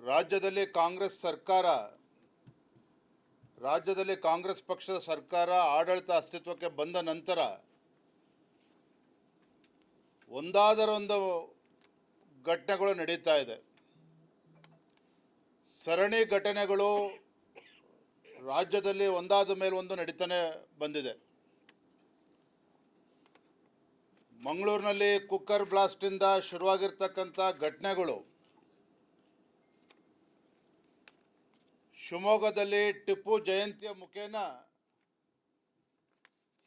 ರಾಜ್ಯದಲ್ಲಿ ಕಾಂಗ್ರೆಸ್ ಪಕ್ಷದ ಸರ್ಕಾರ ಆಡಳಿತ ಅಸ್ತಿತ್ವಕ್ಕೆ ಬಂದ ನಂತರ ಒಂದಾದರೊಂದು ಘಟನೆಗಳು ನಡೀತಾ ಇದೆ. ಸರಣಿ ಘಟನೆಗಳು ರಾಜ್ಯದಲ್ಲಿ ಒಂದಾದ ಮೇಲೆ ಒಂದು ನಡೀತಾನೆ ಬಂದಿದೆ. ಮಂಗಳೂರಿನಲ್ಲಿ ಕುಕ್ಕರ್ ಬ್ಲಾಸ್ಟಿಂದ ಶುರುವಾಗಿರ್ತಕ್ಕಂಥ ಘಟನೆಗಳು, ಶಿವಮೊಗ್ಗದಲ್ಲಿ ಟಿಪ್ಪು ಜಯಂತಿಯ ಮುಖೇನ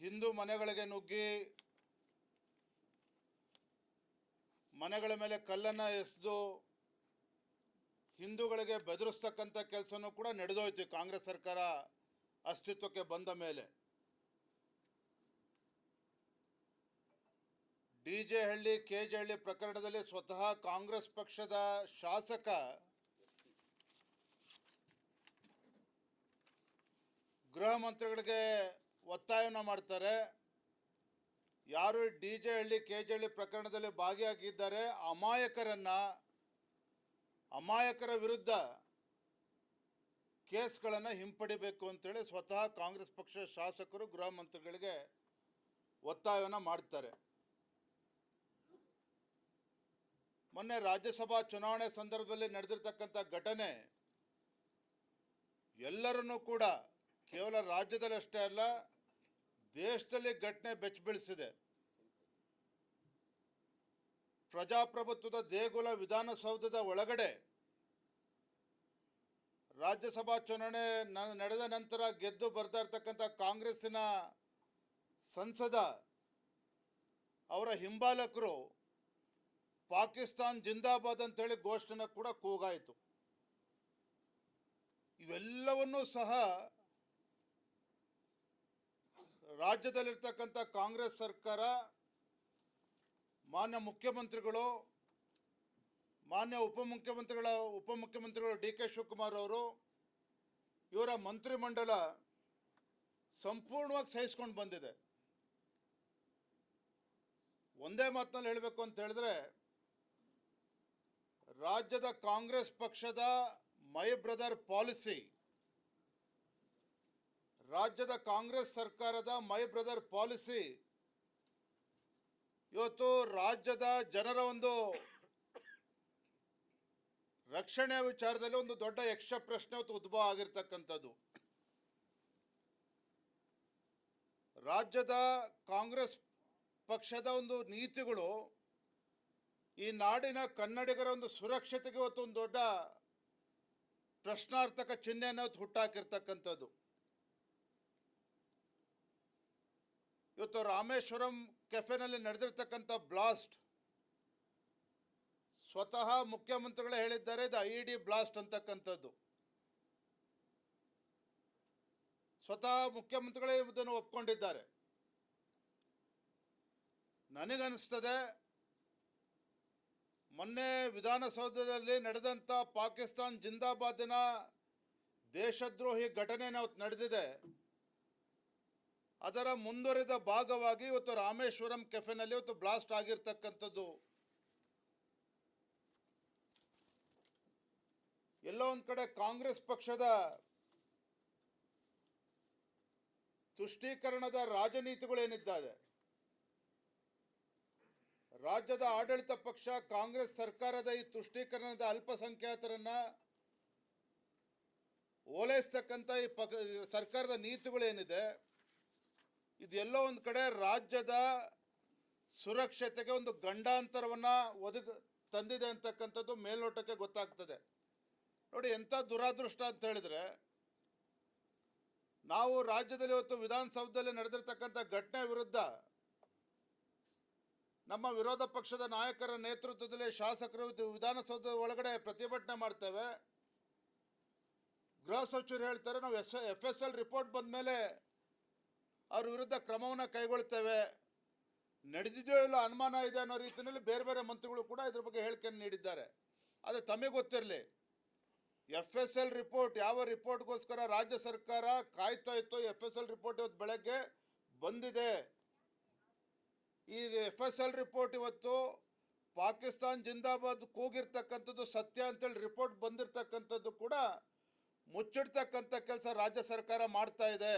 ಹಿಂದೂ ಮನೆಗಳಿಗೆ ನುಗ್ಗಿ ಮನೆಗಳ ಮೇಲೆ ಕಲ್ಲನ್ನು ಎಸೆದು ಹಿಂದೂಗಳಿಗೆ ಬೆದರಿಸ್ತಕ್ಕಂಥ ಕೆಲಸನೂ ಕೂಡ ನಡೆದೋಯ್ತು ಕಾಂಗ್ರೆಸ್ ಸರ್ಕಾರ ಅಸ್ತಿತ್ವಕ್ಕೆ ಬಂದ ಮೇಲೆ. ಡಿಜೆ ಹಳ್ಳಿ ಕೆಜೆ ಹಳ್ಳಿ ಪ್ರಕರಣದಲ್ಲಿ ಸ್ವತಃ ಕಾಂಗ್ರೆಸ್ ಪಕ್ಷದ ಶಾಸಕ ಗೃಹ ಮಂತ್ರಿಗಳಿಗೆ ಒತ್ತಾಯವನ್ನು ಮಾಡ್ತಾರೆ. ಯಾರು ಡಿಜೆ ಹಳ್ಳಿ ಕೆಜೆ ಹಳ್ಳಿ ಪ್ರಕರಣದಲ್ಲಿ ಭಾಗಿಯಾಗಿದ್ದಾರೆ ಅಮಾಯಕರ ವಿರುದ್ಧ ಕೇಸ್ಗಳನ್ನು ಹಿಂಪಡಿಬೇಕು ಅಂತೇಳಿ ಸ್ವತಃ ಕಾಂಗ್ರೆಸ್ ಪಕ್ಷದ ಶಾಸಕರು ಗೃಹ ಮಂತ್ರಿಗಳಿಗೆ ಒತ್ತಾಯವನ್ನು ಮಾಡ್ತಾರೆ. ಮೊನ್ನೆ ರಾಜ್ಯಸಭಾ ಚುನಾವಣೆ ಸಂದರ್ಭದಲ್ಲಿ ನಡೆದಿರ್ತಕ್ಕಂಥ ಘಟನೆ ಎಲ್ಲರನ್ನೂ ಕೂಡ ಕೇವಲ ರಾಜ್ಯದಲ್ಲಿ ಅಷ್ಟೇ ಅಲ್ಲ, ದೇಶದಲ್ಲಿ ಘಟನೆ ಬೆಚ್ಚಬೀಳಿಸಿದೆ. ಪ್ರಜಾಪ್ರಭುತ್ವದ ದೇಗುಲ ವಿಧಾನಸೌಧದ ಒಳಗಡೆ ರಾಜ್ಯಸಭಾ ಚುನಾವಣೆ ನಡೆದ ನಂತರ ಗೆದ್ದು ಬರ್ತಾ ಇರ್ತಕ್ಕಂಥ ಕಾಂಗ್ರೆಸ್ಸಿನ ಸಂಸದ ಅವರ ಹಿಂಬಾಲಕರು ಪಾಕಿಸ್ತಾನ್ ಜಿಂದಾಬಾದ್ ಅಂತೇಳಿ ಘೋಷಣೆ ಕೂಡ ಕೂಗಾಯಿತು. ಇವೆಲ್ಲವನ್ನೂ ಸಹ ರಾಜ್ಯದಲ್ಲಿರ್ತಕ್ಕಂಥ ಕಾಂಗ್ರೆಸ್ ಸರ್ಕಾರ, ಮಾನ್ಯ ಮುಖ್ಯಮಂತ್ರಿಗಳು, ಮಾನ್ಯ ಉಪಮುಖ್ಯಮಂತ್ರಿಗಳು ಡಿ ಕೆ ಶಿವಕುಮಾರ್ ಅವರು, ಇವರ ಮಂತ್ರಿಮಂಡಲ ಸಂಪೂರ್ಣವಾಗಿ ಸಹಿಸ್ಕೊಂಡು ಬಂದಿದೆ. ಒಂದೇ ಮಾತಿನಲ್ಲಿ ಹೇಳಬೇಕು ಅಂತ ಹೇಳಿದ್ರೆ, ರಾಜ್ಯದ ಕಾಂಗ್ರೆಸ್ ಪಕ್ಷದ ಮೈ ಬ್ರದರ್ ಪಾಲಿಸಿ, ರಾಜ್ಯದ ಕಾಂಗ್ರೆಸ್ ಸರ್ಕಾರದ ಮೈ ಬ್ರದರ್ ಪಾಲಿಸಿ ಇವತ್ತು ರಾಜ್ಯದ ಜನರ ಒಂದು ರಕ್ಷಣೆಯ ವಿಚಾರದಲ್ಲಿ ಒಂದು ದೊಡ್ಡ ಯಕ್ಷ ಪ್ರಶ್ನೆ ಇವತ್ತು ಉದ್ಭವ ಆಗಿರ್ತಕ್ಕಂಥದ್ದು. ರಾಜ್ಯದ ಕಾಂಗ್ರೆಸ್ ಪಕ್ಷದ ಒಂದು ನೀತಿಗಳು ಈ ನಾಡಿನ ಕನ್ನಡಿಗರ ಒಂದು ಸುರಕ್ಷತೆಗೆ ಇವತ್ತು ಒಂದು ದೊಡ್ಡ ಪ್ರಶ್ನಾರ್ಥಕ ಚಿಹ್ನೆಯನ್ನು ಹುಟ್ಟಾಕಿರ್ತಕ್ಕಂಥದ್ದು. ಇವತ್ತು ರಾಮೇಶ್ವರಂ ಕೆಫೆನಲ್ಲಿ ನಡೆದಿರ್ತಕ್ಕಂಥ ಬ್ಲಾಸ್ಟ್ ಸ್ವತಃ ಮುಖ್ಯಮಂತ್ರಿಗಳೇ ಹೇಳಿದ್ದಾರೆ, ಇದು IED ಬ್ಲಾಸ್ಟ್ ಅಂತಕ್ಕಂಥದ್ದು. ಸ್ವತಃ ಮುಖ್ಯಮಂತ್ರಿಗಳೇ ಇದನ್ನು ಒಪ್ಕೊಂಡಿದ್ದಾರೆ. ನನಗನ್ನಿಸ್ತದೆ, ಮೊನ್ನೆ ವಿಧಾನಸೌಧದಲ್ಲಿ ನಡೆದಂಥ ಪಾಕಿಸ್ತಾನ್ ಜಿಂದಾಬಾದಿನ ದೇಶದ್ರೋಹಿ ಘಟನೆ ನಡೆದಿದೆ, ಅದರ ಮುಂದುವರಿದ ಭಾಗವಾಗಿ ಇವತ್ತು ರಾಮೇಶ್ವರಂ ಕೆಫೆನಲ್ಲಿ ಇವತ್ತು ಬ್ಲಾಸ್ಟ್ ಆಗಿರ್ತಕ್ಕಂಥದ್ದು. ಎಲ್ಲೋ ಒಂದು ಕಡೆ ಕಾಂಗ್ರೆಸ್ ಪಕ್ಷದ ತುಷ್ಟೀಕರಣದ ರಾಜನೀತಿಗಳೇನಿದ್ದಾವೆ, ರಾಜ್ಯದ ಆಡಳಿತ ಪಕ್ಷ ಕಾಂಗ್ರೆಸ್ ಸರ್ಕಾರದ ಈ ತುಷ್ಟೀಕರಣದ ಅಲ್ಪಸಂಖ್ಯಾತರನ್ನ ಓಲೈಸ್ತಕ್ಕಂಥ ಈ ಸರ್ಕಾರದ ನೀತಿಗಳೇನಿದೆ, ಇದೆಲ್ಲೋ ಒಂದು ಕಡೆ ರಾಜ್ಯದ ಸುರಕ್ಷತೆಗೆ ಒಂದು ಗಂಡಾಂತರವನ್ನು ತಂದಿದೆ ಅಂತಕ್ಕಂಥದ್ದು ಮೇಲ್ನೋಟಕ್ಕೆ ಗೊತ್ತಾಗ್ತದೆ. ನೋಡಿ, ಎಂಥ ದುರಾದೃಷ್ಟ ಅಂತ ಹೇಳಿದ್ರೆ, ನಾವು ರಾಜ್ಯದಲ್ಲಿ ಇವತ್ತು ವಿಧಾನಸೌಧದಲ್ಲಿ ನಡೆದಿರ್ತಕ್ಕಂಥ ಘಟನೆ ವಿರುದ್ಧ ನಮ್ಮ ವಿರೋಧ ಪಕ್ಷದ ನಾಯಕರ ನೇತೃತ್ವದಲ್ಲಿ ಶಾಸಕರು ವಿಧಾನಸೌಧ ಒಳಗಡೆ ಪ್ರತಿಭಟನೆ ಮಾಡ್ತೇವೆ. ಗೃಹ ಸಚಿವರು ಹೇಳ್ತಾರೆ, ನಾವು FSL ರಿಪೋರ್ಟ್ ಬಂದ ಮೇಲೆ ಅವ್ರ ವಿರುದ್ಧ ಕ್ರಮವನ್ನು ಕೈಗೊಳ್ತೇವೆ, ನಡೆದಿದೆಯೋ ಇಲ್ಲ ಅನುಮಾನ ಇದೆ ಅನ್ನೋ ರೀತಿಯಲ್ಲಿ ಬೇರೆ ಬೇರೆ ಮಂತ್ರಿಗಳು ಕೂಡ ಇದ್ರ ಬಗ್ಗೆ ಹೇಳಿಕೆಯನ್ನು ನೀಡಿದ್ದಾರೆ. ಆದರೆ ತಮಗೆ ಗೊತ್ತಿರಲಿ, FSL ರಿಪೋರ್ಟ್ ಯಾವ ರಿಪೋರ್ಟ್ಗೋಸ್ಕರ ರಾಜ್ಯ ಸರ್ಕಾರ ಕಾಯ್ತಾ ಇತ್ತು, FSL ರಿಪೋರ್ಟ್ ಇವತ್ತು ಬೆಳಗ್ಗೆ ಬಂದಿದೆ. ಈ FSL ರಿಪೋರ್ಟ್ ಇವತ್ತು ಪಾಕಿಸ್ತಾನ್ ಜಿಂದಾಬಾದ್ ಕೂಗಿರ್ತಕ್ಕಂಥದ್ದು ಸತ್ಯ ಅಂತೇಳಿ ರಿಪೋರ್ಟ್ ಬಂದಿರತಕ್ಕಂಥದ್ದು ಕೂಡ ಮುಚ್ಚಿಡ್ತಕ್ಕಂಥ ಕೆಲಸ ರಾಜ್ಯ ಸರ್ಕಾರ ಮಾಡ್ತಾ ಇದೆ.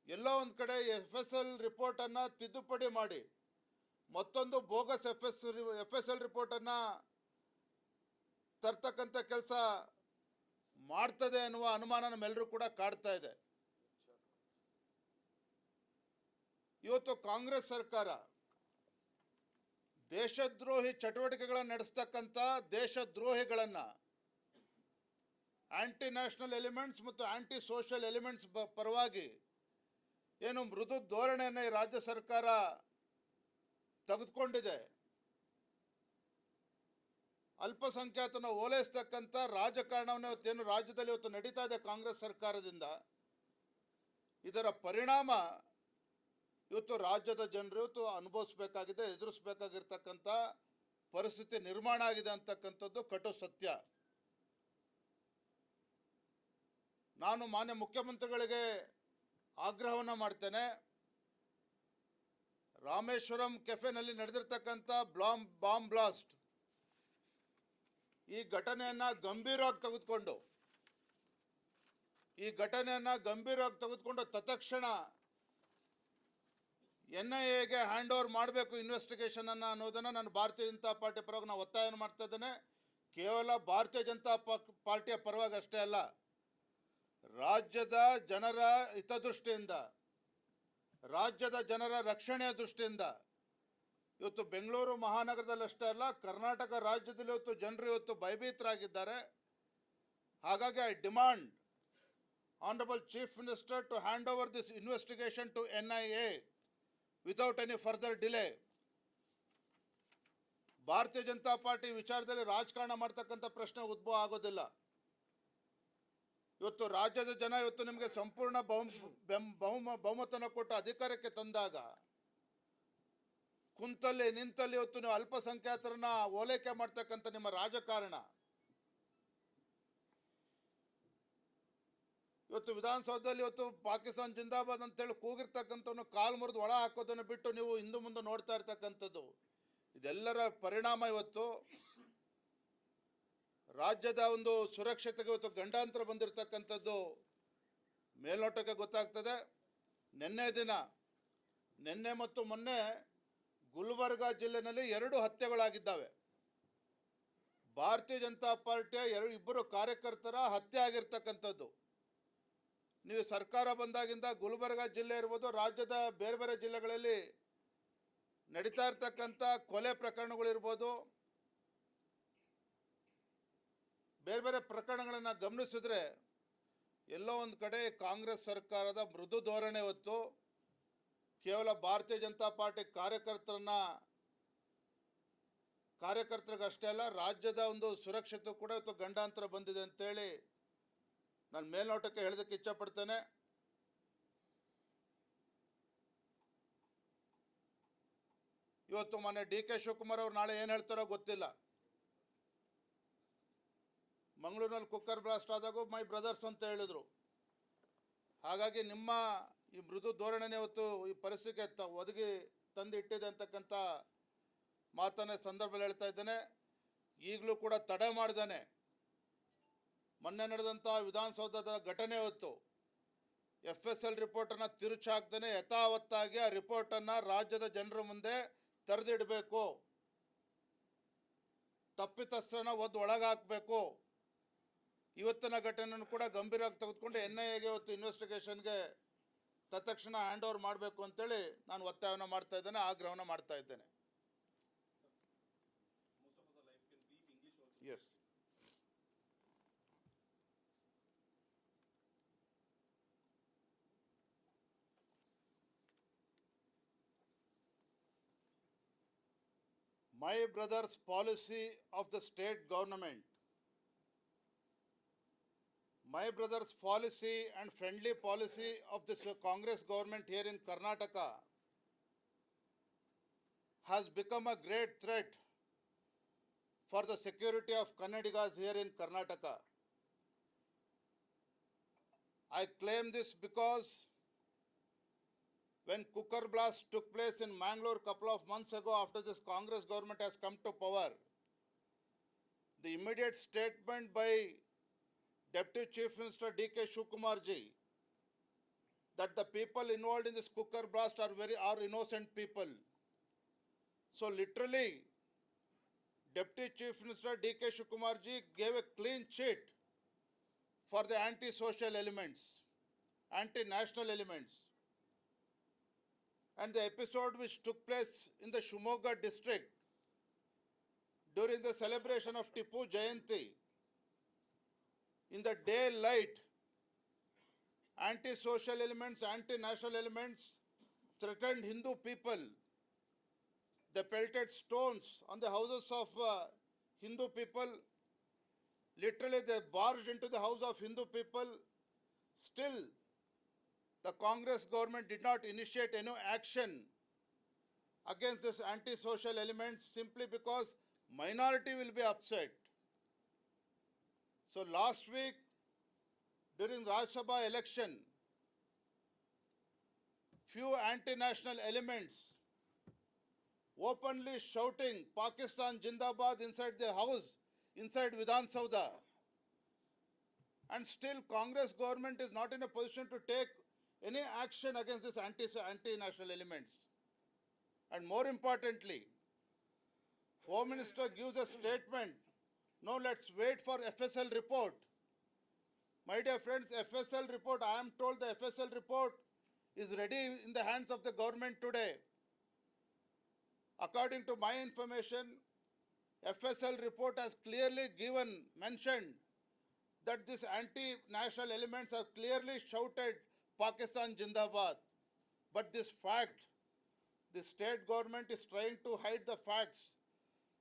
ಎಲ್ಲೋ ಒಂದು ಕಡೆ FSL ರಿಪೋರ್ಟನ್ನು ತಿದ್ದುಪಡಿ ಮಾಡಿ ಮತ್ತೊಂದು ಬೋಗಸ್ FSL ರಿಪೋರ್ಟನ್ನು ತರ್ತಕ್ಕಂಥ ಕೆಲಸ ಮಾಡ್ತದೆ ಅನ್ನುವ ಅನುಮಾನ ನಮ್ಮೆಲ್ಲರೂ ಕೂಡ ಕಾಡ್ತಾ ಇದೆ. ಇವತ್ತು ಕಾಂಗ್ರೆಸ್ ಸರ್ಕಾರ ದೇಶದ್ರೋಹಿ ಚಟುವಟಿಕೆಗಳನ್ನು ನಡೆಸ್ತಕ್ಕಂಥ ದೇಶದ್ರೋಹಿಗಳನ್ನು ಆಂಟಿ ನ್ಯಾಷನಲ್ ಎಲಿಮೆಂಟ್ಸ್ ಮತ್ತು ಆಂಟಿ ಸೋಷಿಯಲ್ ಎಲಿಮೆಂಟ್ಸ್ ಪರವಾಗಿ ಏನು ಮೃದು ಧೋರಣೆಯನ್ನು ಈ ರಾಜ್ಯ ಸರ್ಕಾರ ತೆಗೆದುಕೊಂಡಿದೆ. ಅಲ್ಪಸಂಖ್ಯಾತನ ಓಲೈಸ್ತಕ್ಕಂಥ ರಾಜಕಾರಣವನ್ನು ಇವತ್ತೇನು ರಾಜ್ಯದಲ್ಲಿ ಇವತ್ತು ನಡೀತಾ ಇದೆ ಕಾಂಗ್ರೆಸ್ ಸರ್ಕಾರದಿಂದ, ಇದರ ಪರಿಣಾಮ ಇವತ್ತು ರಾಜ್ಯದ ಜನರು ಇವತ್ತು ಅನುಭವಿಸಬೇಕಾಗಿದೆ, ಎದುರಿಸಬೇಕಾಗಿರ್ತಕ್ಕಂಥ ಪರಿಸ್ಥಿತಿ ನಿರ್ಮಾಣ ಆಗಿದೆ ಅಂತಕ್ಕಂಥದ್ದು ಕಟು ಸತ್ಯ. ನಾನು ಮಾನ್ಯ ಮುಖ್ಯಮಂತ್ರಿಗಳಿಗೆ ಆಗ್ರಹವನ್ನು ಮಾಡ್ತೇನೆ. ರಾಮೇಶ್ವರಂ ಕೆಫೆನಲ್ಲಿ ನಡೆದಿರ್ತಕ್ಕಂಥ ಬಾಂಬ್ ಬ್ಲಾಸ್ಟ್ ಈ ಘಟನೆಯನ್ನು ಗಂಭೀರವಾಗಿ ತೆಗೆದುಕೊಂಡು ತತ್ಕ್ಷಣ NIAಗೆ ಹ್ಯಾಂಡ್ ಓವರ್ ಮಾಡಬೇಕು ಇನ್ವೆಸ್ಟಿಗೇಷನ್ ಅನ್ನೋದನ್ನು ನಾನು ಭಾರತೀಯ ಜನತಾ ಪಾರ್ಟಿ ಪರವಾಗಿ ನಾನು ಒತ್ತಾಯವನ್ನು ಮಾಡ್ತಾ ಇದ್ದೇನೆ. ಕೇವಲ ಭಾರತೀಯ ಜನತಾ ಪಾರ್ಟಿಯ ಪರವಾಗಿ ಅಷ್ಟೇ ಅಲ್ಲ, ರಾಜ್ಯದ ಜನರ ಹಿತದೃಷ್ಟಿಯಿಂದ, ರಾಜ್ಯದ ಜನರ ರಕ್ಷಣೆಯ ದೃಷ್ಟಿಯಿಂದ ಇವತ್ತು ಬೆಂಗಳೂರು ಮಹಾನಗರದಲ್ಲಿ ಅಷ್ಟೇ ಅಲ್ಲ, ಕರ್ನಾಟಕ ರಾಜ್ಯದಲ್ಲಿ ಇವತ್ತು ಜನರು ಇವತ್ತು ಭಯಭೀತರಾಗಿದ್ದಾರೆ. ಹಾಗಾಗಿ I demand honourable chief minister to hand over this investigation to NIA without any further delay. Bharatiya Janata party ವಿಚಾರದಲ್ಲಿ ರಾಜಕಾರಣ ಮಾಡ್ತಕ್ಕಂಥ ಪ್ರಶ್ನೆ ಉದ್ಭವ ಆಗೋದಿಲ್ಲ. ಇವತ್ತು ರಾಜ್ಯದ ಜನ ಇವತ್ತು ನಿಮಗೆ ಸಂಪೂರ್ಣ ಬಹುಮತನ ಕೊಟ್ಟು ಅಧಿಕಾರಕ್ಕೆ ತಂದಾಗ ಕುಂತಲ್ಲಿ ನಿಂತಲ್ಲಿ ಇವತ್ತು ನೀವು ಅಲ್ಪಸಂಖ್ಯಾತರನ್ನ ಓಲೈಕೆ ಮಾಡ್ತಕ್ಕಂಥ ನಿಮ್ಮ ರಾಜಕಾರಣ ಇವತ್ತು ವಿಧಾನಸೌಧದಲ್ಲಿ ಇವತ್ತು ಪಾಕಿಸ್ತಾನ್ ಜಿಂದಾಬಾದ್ ಅಂತೇಳಿ ಕೂಗಿರ್ತಕ್ಕಂಥವನ್ನು ಕಾಲು ಮುರಿದು ಒಳ ಹಾಕೋದನ್ನು ಬಿಟ್ಟು ನೀವು ಹಿಂದೆ ಮುಂದೆ ನೋಡ್ತಾ ಇರ್ತಕ್ಕಂಥದ್ದು, ಇದೆಲ್ಲರ ಪರಿಣಾಮ ಇವತ್ತು ರಾಜ್ಯದ ಒಂದು ಸುರಕ್ಷತೆಗೆ ಇವತ್ತು ಗಂಡಾಂತರ ಬಂದಿರತಕ್ಕಂಥದ್ದು ಮೇಲ್ನೋಟಕ್ಕೆ ಗೊತ್ತಾಗ್ತದೆ. ನಿನ್ನೆ ಮತ್ತು ಮೊನ್ನೆ ಗುಲ್ಬರ್ಗಾ ಜಿಲ್ಲೆಯಲ್ಲಿ 2 ಹತ್ಯೆಗಳಾಗಿದ್ದಾವೆ. ಭಾರತೀಯ ಜನತಾ ಪಾರ್ಟಿಯ ಇಬ್ಬರು ಕಾರ್ಯಕರ್ತರ ಹತ್ಯೆ ಆಗಿರ್ತಕ್ಕಂಥದ್ದು. ನೀವು ಸರ್ಕಾರ ಬಂದಾಗಿಂದ ಗುಲ್ಬರ್ಗಾ ಜಿಲ್ಲೆ ಇರ್ಬೋದು, ರಾಜ್ಯದ ಬೇರೆ ಬೇರೆ ಜಿಲ್ಲೆಗಳಲ್ಲಿ ನಡೀತಾ ಇರ್ತಕ್ಕಂಥ ಕೊಲೆ ಪ್ರಕರಣಗಳಿರ್ಬೋದು, ಬೇರೆ ಬೇರೆ ಪ್ರಕರಣಗಳನ್ನು ಗಮನಿಸಿದ್ರೆ ಎಲ್ಲೋ ಒಂದು ಕಡೆ ಕಾಂಗ್ರೆಸ್ ಸರ್ಕಾರದ ಮೃದು ಧೋರಣೆ ಹೊತ್ತು ಕೇವಲ ಭಾರತೀಯ ಜನತಾ ಪಾರ್ಟಿ ಕಾರ್ಯಕರ್ತರಿಗಷ್ಟೇ ಅಲ್ಲ, ರಾಜ್ಯದ ಒಂದು ಸುರಕ್ಷತೆ ಕೂಡ ಇವತ್ತು ಗಂಡಾಂತರ ಬಂದಿದೆ ಅಂತೇಳಿ ನಾನು ಮೇಲ್ನೋಟಕ್ಕೆ ಹೇಳೋದಕ್ಕೆ ಇಚ್ಛಪಡ್ತೇನೆ. ಇವತ್ತು ಮೊನ್ನೆ DK ಶಿವಕುಮಾರ್ ಅವರು ನಾಳೆ ಏನು ಹೇಳ್ತಾರೋ ಗೊತ್ತಿಲ್ಲ. ಮಂಗಳೂರಿನಲ್ಲಿ ಕುಕ್ಕರ್ ಬ್ಲಾಸ್ಟ್ ಆದಾಗೂ ಮೈ ಬ್ರದರ್ಸ್ ಅಂತ ಹೇಳಿದರು. ಹಾಗಾಗಿ ನಿಮ್ಮ ಈ ಮೃದು ಧೋರಣೆನೇ ಇವತ್ತು ಈ ಪರಿಸ್ಥಿತಿಗೆ ಒದಗಿ ತಂದಿಟ್ಟಿದೆ ಅಂತಕ್ಕಂಥ ಮಾತನ್ನೇ ಸಂದರ್ಭದಲ್ಲಿ ಹೇಳ್ತಾ ಇದ್ದೇನೆ. ಈಗಲೂ ಕೂಡ ತಡೆ ಮಾಡ್ದೇನೆ ಮೊನ್ನೆ ನಡೆದಂಥ ವಿಧಾನಸೌಧದ ಘಟನೆ ಹೊತ್ತು FSL ರಿಪೋರ್ಟನ್ನು ತಿರುಚಾಕ್ದೇನೆ ಯಥಾವತ್ತಾಗಿ ಆ ರಿಪೋರ್ಟನ್ನು ರಾಜ್ಯದ ಜನರ ಮುಂದೆ ತೆರೆದಿಡಬೇಕು, ತಪ್ಪಿತಸ್ಥರನ್ನ ಒಳಗಾಕಬೇಕು. ಇವತ್ತಿನ ಘಟನೆಯನ್ನು ಕೂಡ ಗಂಭೀರವಾಗಿ ತೆಗೆದುಕೊಂಡು NIAಗೆ ಇವತ್ತು ಇನ್ವೆಸ್ಟಿಗೇಷನ್ಗೆ ತತ್ಕ್ಷಣ ಹ್ಯಾಂಡ್ ಓವರ್ ಮಾಡಬೇಕು ಅಂತೇಳಿ ನಾನು ಒತ್ತಾಯವನ್ನು ಮಾಡ್ತಾ ಇದ್ದೇನೆ, ಆಗ್ರಹವನ್ನು ಮಾಡ್ತಾ ಇದ್ದೇನೆ. Yes, my brother's policy of the state government, my brother's policy and friendly policy of this Congress government here in Karnataka has become a great threat for the security of Kannadigas here in Karnataka. I claim this because when cooker blast took place in Mangalore a couple of months ago after this Congress government has come to power, the immediate statement by Deputy Chief Minister D.K. Shivakumar ji that the people involved in this cooker blast are innocent people. So literally, Deputy Chief Minister D.K. Shivakumar ji gave a clean sheet for the anti-social elements, anti-national elements. And the episode which took place in the Shimoga district during the celebration of Tipu Jayanti, in the daylight, anti-social elements, anti-national elements threatened Hindu people. They pelted stones on the houses of Hindu people. Literally, they barged into the house of Hindu people. Still, the Congress government did not initiate any action against this anti-social elements simply because minority will be upset. So last week, during Rajya Sabha election, few anti-national elements openly shouting Pakistan Jindabad inside their house, inside Vidhan Sabha. And still Congress government is not in a position to take any action against this anti-national elements. And more importantly, Home Minister gives a statement, no, let's wait for FSL report. My dear friends, FSL report, I am told the FSL report is ready in the hands of the government today. According to my information, FSL report has clearly mentioned that these anti-national elements have clearly shouted Pakistan Jindabad. But this fact, the state government is trying to hide the facts.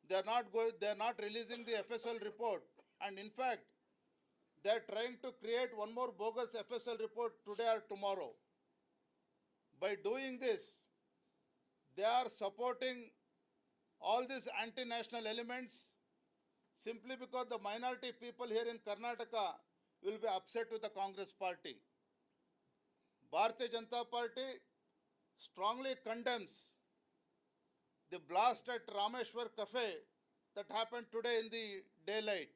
They are not releasing the FSL report. And in fact, they are trying to create one more bogus FSL report today or tomorrow. By doing this, they are supporting all these anti-national elements simply because the minority people here in Karnataka will be upset with the Congress party. Bharatiya Janata Party strongly condemns the blast at Rameshwar Cafe that happened today in the daylight.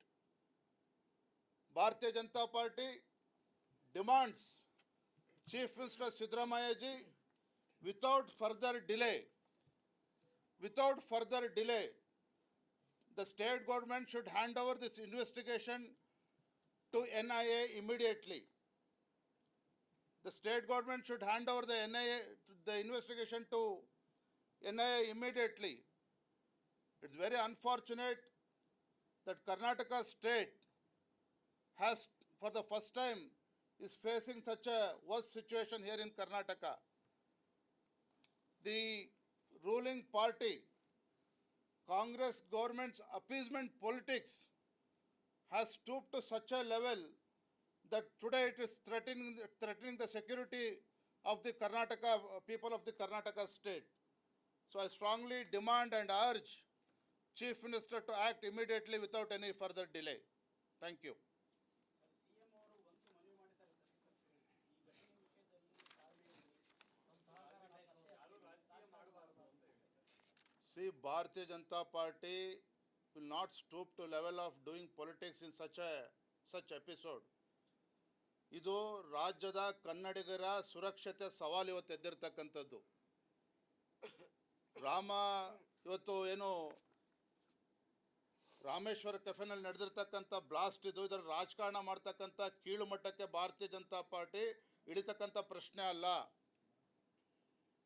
Bharatiya Janata Party demands Chief Minister Siddaramaiah ji without further delay, the state government should hand over this investigation to NIA immediately. The state government should hand over the investigation to NIA immediately. It's very unfortunate that Karnataka state has, for the first time, is facing such a worse situation here in Karnataka. The ruling party, Congress government's appeasement politics has stooped to such a level that today it is threatening the security of the Karnataka people of the Karnataka state. So I strongly demand and urge Chief Minister to act immediately without any further delay. Thank you. See, Bharatiya Janata Party will not stoop to level of doing politics in such episode. ಇದು ರಾಜ್ಯದ ಕನ್ನಡಿಗರ ಸುರಕ್ಷತೆ ಸವಾಲು ಇವತ್ತು ಎದ್ದಿರ್ತಕ್ಕಂಥದ್ದು. ಇವತ್ತು ಏನು ರಾಮೇಶ್ವರ ಕೆಫೆನಲ್ಲಿ ನಡೆದಿರ್ತಕ್ಕಂಥ blast ಇದರ ರಾಜಕಾರಣ ಮಾಡ್ತಕ್ಕಂಥ ಕೀಳು ಮಟ್ಟಕ್ಕೆ ಭಾರತೀಯ ಜನತಾ ಪಾರ್ಟಿ ಇಳಿತಕ್ಕಂಥ ಪ್ರಶ್ನೆ ಅಲ್ಲ.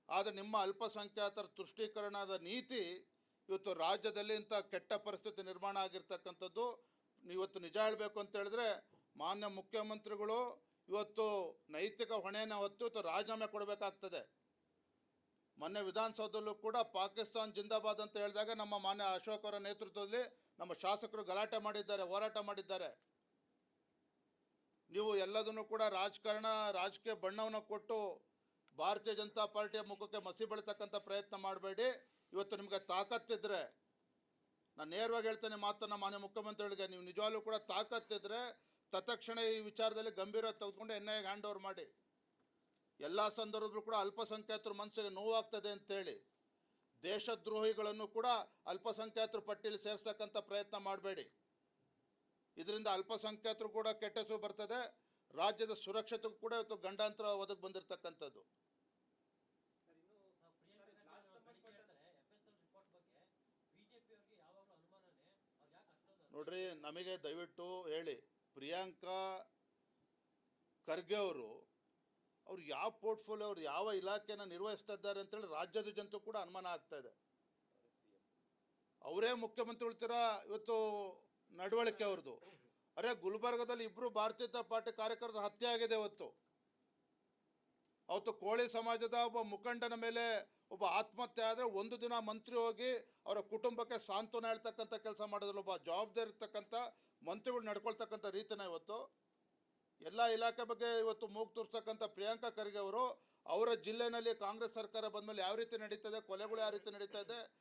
ಆದರೆ ನಿಮ್ಮ ಅಲ್ಪಸಂಖ್ಯಾತರ ತುಷ್ಟೀಕರಣದ ನೀತಿ ಇವತ್ತು ರಾಜ್ಯದಲ್ಲಿ ಇಂಥ ಕೆಟ್ಟ ಪರಿಸ್ಥಿತಿ ನಿರ್ಮಾಣ ಆಗಿರ್ತಕ್ಕಂಥದ್ದು. ಇವತ್ತು ನಿಜ ಹೇಳಬೇಕು ಅಂತ ಹೇಳಿದ್ರೆ ಮಾನ್ಯ ಮುಖ್ಯಮಂತ್ರಿಗಳು ಇವತ್ತು ನೈತಿಕ ಹೊಣೆಯನ್ನು ಹೊತ್ತು ಇವತ್ತು ರಾಜೀನಾಮೆ ಕೊಡಬೇಕಾಗ್ತದೆ. ಮೊನ್ನೆ ವಿಧಾನಸೌಧದಲ್ಲೂ ಕೂಡ ಪಾಕಿಸ್ತಾನ್ ಜಿಂದಾಬಾದ್ ಅಂತ ಹೇಳಿದಾಗ ನಮ್ಮ ಮಾನ್ಯ ಅಶೋಕ್ ಅವರ ನೇತೃತ್ವದಲ್ಲಿ ನಮ್ಮ ಶಾಸಕರು ಗಲಾಟೆ ಮಾಡಿದ್ದಾರೆ, ಹೋರಾಟ ಮಾಡಿದ್ದಾರೆ. ನೀವು ಎಲ್ಲದನ್ನು ಕೂಡ ರಾಜಕೀಯ ಬಣ್ಣವನ್ನು ಕೊಟ್ಟು ಭಾರತೀಯ ಜನತಾ ಪಾರ್ಟಿಯ ಮುಖಕ್ಕೆ ಮಸಿ ಬೆಳತಕ್ಕಂಥ ಪ್ರಯತ್ನ ಮಾಡಬೇಡಿ. ಇವತ್ತು ನಿಮಗೆ ತಾಕತ್ತಿದ್ರೆ, ನಾನು ನೇರವಾಗಿ ಹೇಳ್ತೇನೆ ಮಾತನ್ನು ಮಾನ್ಯ ಮುಖ್ಯಮಂತ್ರಿಗಳಿಗೆ, ನೀವು ನಿಜವಾಗ್ಲೂ ಕೂಡ ತಾಕತ್ತಿದ್ರೆ ತತ್ಕ್ಷಣ ಈ ವಿಚಾರದಲ್ಲಿ ಗಂಭೀರ ತೆಗೆದುಕೊಂಡು NIAಗೆ ಹ್ಯಾಂಡ್ ಓವರ್ ಮಾಡಿ. ಎಲ್ಲ ಸಂದರ್ಭದಲ್ಲೂ ಕೂಡ ಅಲ್ಪಸಂಖ್ಯಾತರ ಮನಸ್ಸಿಗೆ ನೋವಾಗ್ತದೆ ಅಂತೇಳಿ ದೇಶದ್ರೋಹಿಗಳನ್ನು ಕೂಡ ಅಲ್ಪಸಂಖ್ಯಾತರ ಪಟ್ಟಿಯಲ್ಲಿ ಸೇರ್ಸಕ್ಕಂಥ ಪ್ರಯತ್ನ ಮಾಡಬೇಡಿ. ಇದರಿಂದ ಅಲ್ಪಸಂಖ್ಯಾತರು ಕೂಡ ಕೆಟ್ಟ ಹೆಸರು ಬರ್ತದೆ, ರಾಜ್ಯದ ಸುರಕ್ಷತೆಗೂ ಕೂಡ ಇವತ್ತು ಗಂಡಾಂತರ ಒದಗಿ ಬಂದಿರತಕ್ಕಂಥದ್ದು. ನೋಡ್ರಿ, ನಮಗೆ ದಯವಿಟ್ಟು ಹೇಳಿ, ಪ್ರಿಯಾಂಕಾ ಖರ್ಗೆ ಅವ್ರು ಯಾವ ಪೋರ್ಟ್ಫೋಲಿಯೋ, ಅವ್ರು ಯಾವ ಇಲಾಖೆನ ನಿರ್ವಹಿಸ್ತಾ ಇದ್ದಾರೆ ಅಂತೇಳಿ ರಾಜ್ಯದ ಜನತೆ ಕೂಡ ಅನುಮಾನ ಆಗ್ತಾ ಇದೆ. ಅವರೇ ಮುಖ್ಯಮಂತ್ರಿಗಳ ಥರ ಇವತ್ತು ನಡವಳಿಕೆ ಅವ್ರದ್ದು. ಅರೆ, ಗುಲ್ಬರ್ಗದಲ್ಲಿ ಇಬ್ಬರು ಭಾರತೀಯ ಜನತಾ ಪಾರ್ಟಿ ಕಾರ್ಯಕರ್ತರ ಹತ್ಯೆ ಆಗಿದೆ. ಅವತ್ತು ಕೋಳಿ ಸಮಾಜದ ಒಬ್ಬ ಮುಖಂಡನ ಮೇಲೆ ಒಬ್ಬ ಆತ್ಮಹತ್ಯೆ ಆದರೆ ಒಂದು ದಿನ ಮಂತ್ರಿ ಹೋಗಿ ಅವರ ಕುಟುಂಬಕ್ಕೆ ಸಾಂತ್ವನ ಹೇಳ್ತಕ್ಕಂಥ ಕೆಲಸ ಮಾಡೋದ್ರಲ್ಲಿ ಒಬ್ಬ ಜವಾಬ್ದಾರಿ ಇರ್ತಕ್ಕಂಥ ಮಂತ್ರಿಗಳು ನಡ್ಕೊಳ್ತಕ್ಕಂಥ ರೀತಿನ ಇವತ್ತು ಎಲ್ಲ ಇಲಾಖೆ ಬಗ್ಗೆ ಇವತ್ತು ಮೂಗು ತೋರಿಸ್ತಕ್ಕಂಥ ಪ್ರಿಯಾಂಕಾ ಖರ್ಗೆ ಅವರ ಜಿಲ್ಲೆಯಲ್ಲಿ ಕಾಂಗ್ರೆಸ್ ಸರ್ಕಾರ ಬಂದಮೇಲೆ ಯಾವ ರೀತಿ ನಡೀತದೆ, ಕೊಲೆಗಳು ಯಾವ ರೀತಿ ನಡೀತಾ ಇದೆ,